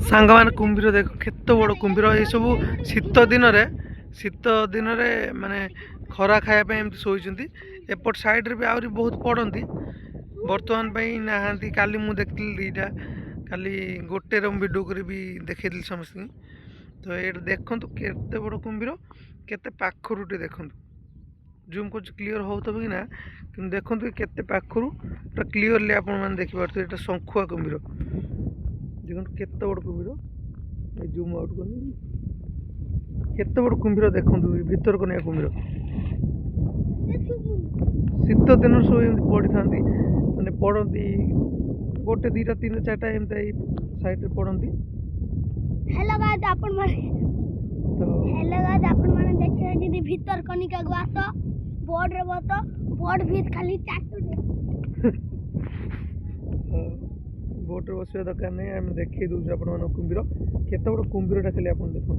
सांग मान कुंभीर देख केत बड़ कुंभीर ये सब शीत दिन माने खरा खायापी एमती शोचती एपट साइड रे भी आहरी बहुत पड़ती बर्तमान नहांती काली मु देखी दीटा काली गोटे रम वीडियो कर भी देखी समस्त तो ये देखु केते बड़ कुंभीर केते पाखरु देखु जूम कर क्लीयर हो तो कि ना कि देखु केते पाखरु पूरा क्लीयरली आप देखिपे ये शंखुआ कुंभीर देखो केते बड़ कुंभीर ये जूम आउट कर केते बड़ कुंभीर देखु भीतर को नहीं कुंभीर शीत दिन सब एम पड़ी था मैंने पड़ती गोटे दीटा तीन चार्टा एमती साइड रे पड़ती हेलो गाइस आपण माने हेलो गाइस आपण माने देखिए जदी भीतर कनिका गवास बोर्ड रे बतो बोर्ड भी खाली चाटू बोट बस दरकार नहीं आम देखी दूसरे आप कुंभीर केते बड़ कुंभीरटा खाली आप देखो